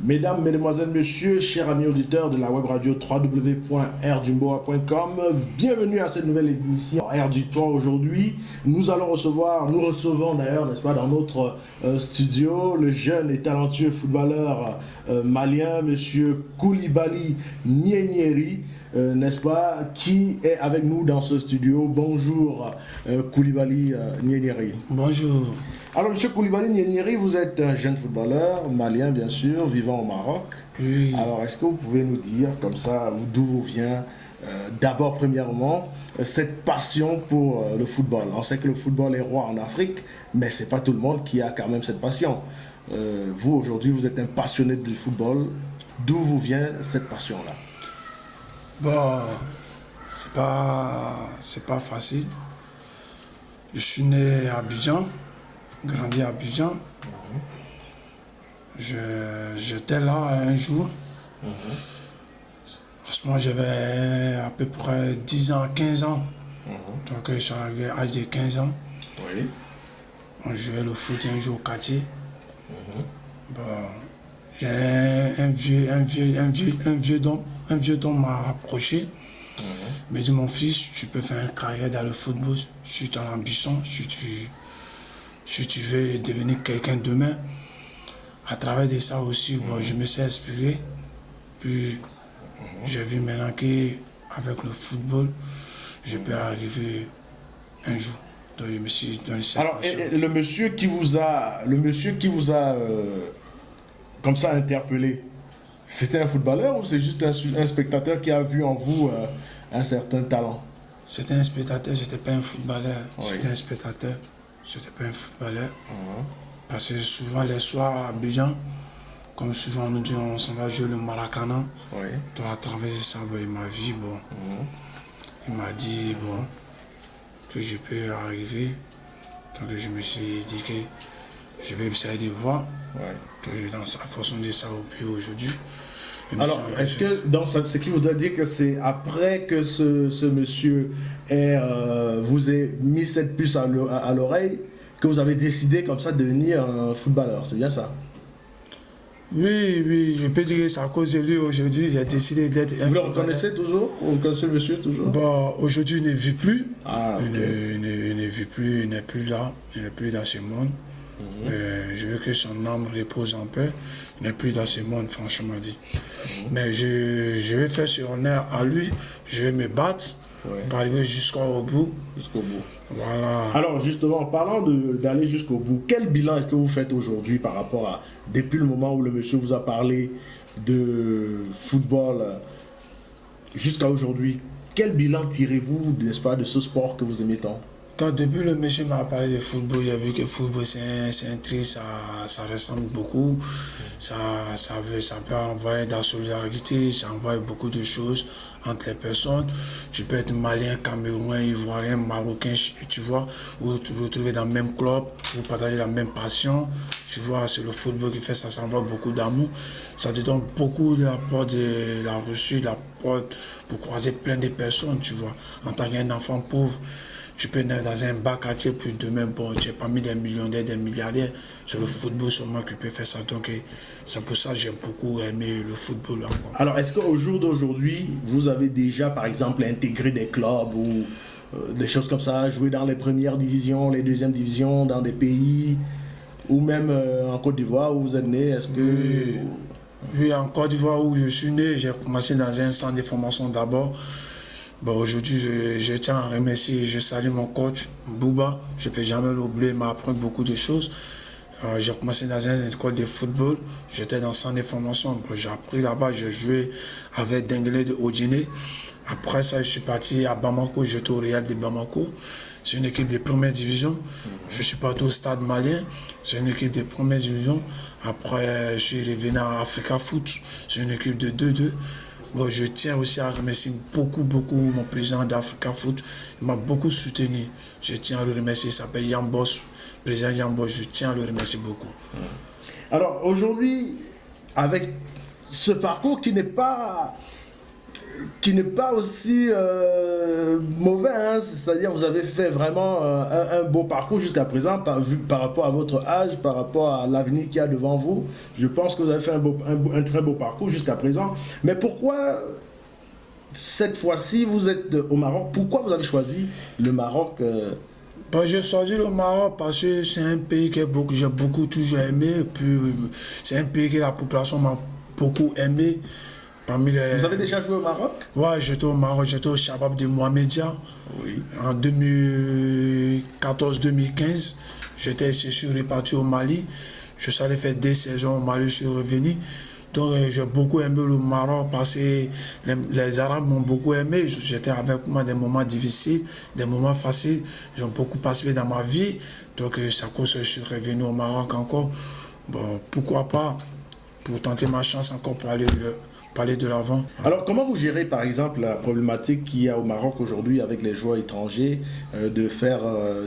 Mesdames, Mesdemoiselles, Messieurs, chers amis auditeurs de la web radio www.rdjumboa.com, bienvenue à cette nouvelle émission Air du Toit. Aujourd'hui, nous recevons d'ailleurs, n'est-ce pas, dans notre studio, le jeune et talentueux footballeur malien, monsieur Koulibaly Nyerinyeri, n'est-ce pas, qui est avec nous dans ce studio. Bonjour Koulibaly Nyerinyeri. Bonjour. Alors, M. Koulibaly Nyerinyeri, vous êtes un jeune footballeur, malien bien sûr, vivant au Maroc. Oui. Alors, est-ce que vous pouvez nous dire, comme ça, d'où vous vient, d'abord, premièrement, cette passion pour le football? On sait que le football est roi en Afrique, mais ce n'est pas tout le monde qui a quand même cette passion. Vous, aujourd'hui, vous êtes un passionné du football. D'où vous vient cette passion-là? Bon, c'est pas facile. Je suis né à Abidjan. Grandi à Abidjan. J'étais là un jour. À ce moment, j'avais à peu près 10 ans, 15 ans. Donc, je suis arrivé à l'âge de 15 ans. Oui. On jouait le foot un jour au quartier. Bon, j'ai un vieux don m'a approché. Il m'a dit, mon fils, tu peux faire une carrière dans le football. Je suis dans l'ambition. Si tu veux devenir quelqu'un demain, à travers de ça aussi, bon, je me suis inspiré. Puis j'ai vu maintenant qu'avec le football, je peux arriver un jour. Donc je me suis donné cette passion. Alors, le monsieur qui vous a comme ça interpellé, c'était un footballeur ou c'est juste un spectateur qui a vu en vous un certain talent? C'était un spectateur, c'était pas un footballeur. Oui. C'était un spectateur. C'était pas un footballeur. Parce que souvent les soirs à Abidjan, comme souvent nous disons, on s'en va jouer le Maracana. Oui. Donc à travers ça, bon, il m'a vu, bon. Il m'a dit bon, que je peux arriver. Donc je me suis dit que je vais essayer de voir. Donc je dans sa façon de ça aujourd'hui. Alors, est-ce que dans ce qui voudrait dire que c'est après que ce monsieur vous ait mis cette puce à l'oreille que vous avez décidé comme ça de devenir un footballeur, c'est bien ça? Oui, je peux dire que c'est à cause de lui aujourd'hui, j'ai décidé d'être un Vous le footballeur. reconnaissez toujours? Vous reconnaissez le monsieur toujours? Bon, aujourd'hui il ne vit plus. Ah, ok. Il ne vit plus, il n'est plus là, il n'est plus dans ce monde. Je veux que son âme repose en paix. Il n'est plus dans ce monde, franchement dit. Mais je vais faire ce honneur à lui. Je vais me battre pour arriver jusqu'au bout. Jusqu'au bout. Voilà. Alors justement, en parlant d'aller jusqu'au bout, quel bilan est-ce que vous faites aujourd'hui par rapport à, depuis le moment où le monsieur vous a parlé de football jusqu'à aujourd'hui, quel bilan tirez-vous, n'est-ce pas, de ce sport que vous aimez tant? Quand depuis le monsieur m'a parlé de football, j'ai vu que le football c'est un truc, ça ressemble beaucoup. Ça peut envoyer de la solidarité, ça envoie beaucoup de choses entre les personnes. Tu peux être malien, camerounais, ivoirien, marocain, tu vois, vous vous retrouvez dans le même club, vous partagez la même passion. Tu vois, c'est le football qui fait ça, ça envoie beaucoup d'amour. Ça te donne beaucoup de la porte de la reçue, de la porte pour croiser plein de personnes, tu vois. En tant qu'un enfant pauvre, tu peux naître dans un bas quartier, puis demain, bon, tu es parmi des millionnaires, des milliardaires. Sur le football, seulement qui peut faire ça. Donc, c'est pour ça que j'ai beaucoup aimé le football encore. Alors, est-ce qu'au jour d'aujourd'hui, vous avez déjà, par exemple, intégré des clubs ou des choses comme ça, joué dans les premières divisions, les deuxièmes divisions, dans des pays, ou même en Côte d'Ivoire où vous êtes né? Est-ce que... Oui, en Côte d'Ivoire où je suis né, j'ai commencé dans un centre de formation d'abord. Bon, aujourd'hui, je tiens à remercier, je salue mon coach, Bouba. Je ne peux jamais l'oublier, il m'a appris beaucoup de choses. J'ai commencé dans une école de football, j'étais dans le centre de formation. Bon, j'ai appris là-bas, j'ai joué avec Denguele de Odjiné. Après ça, je suis parti à Bamako, j'étais au Real de Bamako. C'est une équipe de première division. Je suis parti au Stade Malien, c'est une équipe de première division. Après, je suis revenu à Africa Foot, c'est une équipe de 2-2. Bon, je tiens aussi à remercier beaucoup mon président d'Africa Foot. Il m'a beaucoup soutenu. Je tiens à le remercier. Il s'appelle Yann Boss. Président Yann Boss, je tiens à le remercier beaucoup. Alors aujourd'hui, avec ce parcours qui n'est pas qui n'est pas aussi mauvais, hein. C'est-à-dire vous avez fait vraiment un beau parcours jusqu'à présent par rapport à votre âge, par rapport à l'avenir qu'il y a devant vous. Je pense que vous avez fait un très beau parcours jusqu'à présent. Mais pourquoi cette fois-ci vous êtes au Maroc? Pourquoi vous avez choisi le Maroc? J'ai choisi le Maroc parce que c'est un pays que j'ai beaucoup toujours aimé. Et puis c'est un pays que la population m'a beaucoup aimé. Vous avez déjà joué au Maroc? Ouais, j'étais au Maroc, j'étais au Chabab de Mohamedia. Oui. En 2014-2015, je suis reparti au Mali. Je suis allé faire 2 saisons au Mali, je suis revenu. Donc j'ai beaucoup aimé le Maroc parce que les Arabes m'ont beaucoup aimé. J'étais avec moi des moments difficiles, des moments faciles. Ils ont beaucoup participé dans ma vie. Donc c'est à cause que je suis revenu au Maroc encore. Bon, pourquoi pas, pour tenter ma chance encore pour aller de l'avant. Alors, comment vous gérez, par exemple, la problématique qu'il y a au Maroc aujourd'hui avec les joueurs étrangers de faire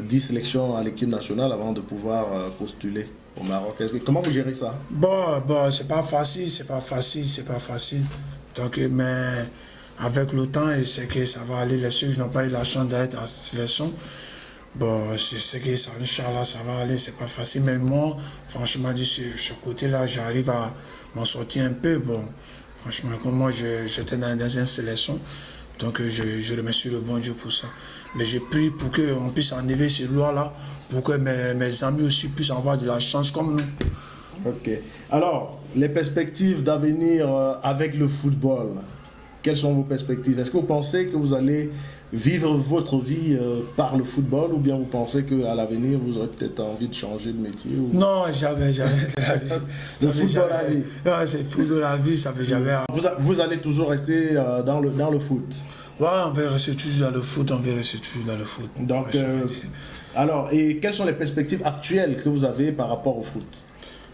10 sélections à l'équipe nationale avant de pouvoir postuler au Maroc? Comment vous gérez ça? C'est pas facile. Donc, mais avec le temps, je sais que ça va aller. Les ceux qui n'ont pas eu la chance d'être à la sélection, je sais que ça, Inch'Allah, ça va aller. C'est pas facile. Mais moi, franchement, de ce côté-là, j'arrive à m'en sortir un peu. Bon, franchement, comme moi, j'étais dans une sélection, donc je remercie le bon Dieu pour ça. Mais j'ai pris pour qu'on puisse enlever ces lois-là, pour que mes amis aussi puissent avoir de la chance comme nous. Ok. Alors, les perspectives d'avenir avec le football, quelles sont vos perspectives? Est-ce que vous pensez que vous allez vivre votre vie par le football, ou bien vous pensez qu'à l'avenir, vous aurez peut-être envie de changer de métier ou... Non, jamais. Le football à vie. C'est le football à vie, ça fait jamais. Vous allez toujours rester dans le foot? Ouais, on va rester toujours dans le foot, Donc, alors, et quelles sont les perspectives actuelles que vous avez par rapport au foot?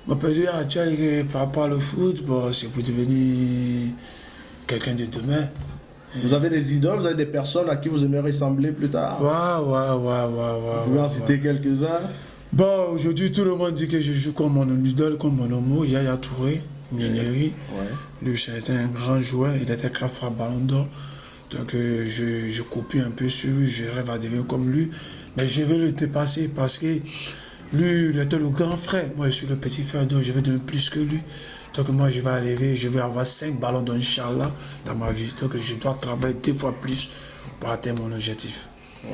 Ma perspective actuelle par rapport au foot, c'est pour devenir quelqu'un de demain. Vous avez des idoles, vous avez des personnes à qui vous aimeriez ressembler plus tard? Ouais. Vous pouvez en citer quelques-uns? Aujourd'hui, tout le monde dit que je joue comme mon idole, comme mon homo, Yaya Touré, Nieneri. Ouais. Lui, c'était un grand joueur, il était 4 fois Ballon d'Or. Donc, je copie un peu sur lui, je rêve à devenir comme lui. Mais je vais le dépasser parce que lui, il était le grand frère. Moi, je suis le petit frère, donc je vais devenir plus que lui. Donc moi, je vais arriver, je vais avoir 5 ballons d'Inch'Allah dans ma vie. Donc je dois travailler 2 fois plus pour atteindre mon objectif. Ouais.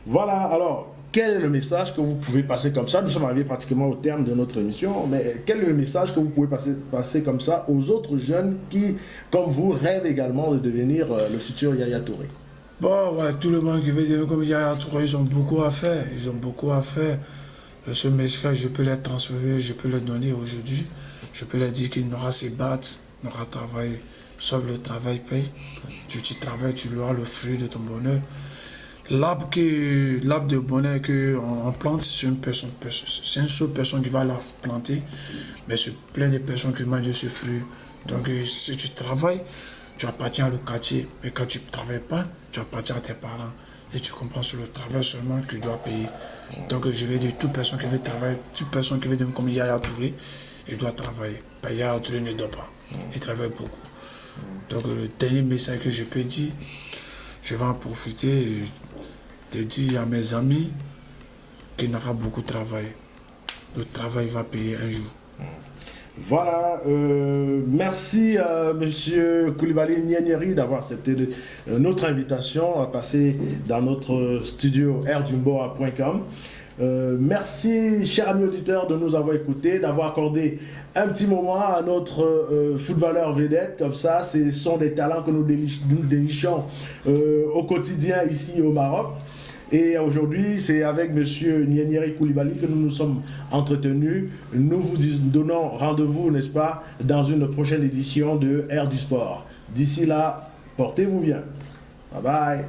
Voilà, alors, quel est le message que vous pouvez passer comme ça? Nous sommes arrivés pratiquement au terme de notre émission, mais quel est le message que vous pouvez passer comme ça aux autres jeunes qui, comme vous, rêvent également de devenir le futur Yaya Touré? Tout le monde qui veut devenir comme Yaya Touré, ils ont beaucoup à faire. Le seul message, je peux les transférer, je peux les donner aujourd'hui. Je peux leur dire qu'il n'aura se battre, n'aura travaillé. Seul le travail paye. Tu travailles, tu auras le fruit de ton bonheur. L'arbre de bonheur qu'on plante, c'est une seule personne qui va la planter, mais c'est plein de personnes qui mangent ce fruit. Donc si tu travailles, tu appartiens au quartier, mais quand tu ne travailles pas, tu appartiens à tes parents. Et tu comprends sur le travail seulement que tu dois payer. Donc je vais dire, toute personne qui veut travailler, toute personne qui veut devenir comme Yaya Touré, il doit travailler. Yaya Touré ne doit pas. Il travaille beaucoup. Donc le dernier message que je peux dire, je vais en profiter de dire à mes amis qu'il n'aura beaucoup travaillé. Le travail va payer un jour. Voilà, merci à M. Koulibaly Nieneri d'avoir accepté notre invitation à passer dans notre studio airdumbora.com. Merci, chers amis auditeurs, de nous avoir écoutés, d'avoir accordé un petit moment à notre footballeur vedette. Comme ça, ce sont des talents que nous dénichons au quotidien ici au Maroc. Et aujourd'hui, c'est avec M. Nieneri Koulibaly que nous nous sommes entretenus. Nous vous donnons rendez-vous, n'est-ce pas, dans une prochaine édition de Air du Sport. D'ici là, portez-vous bien. Bye bye.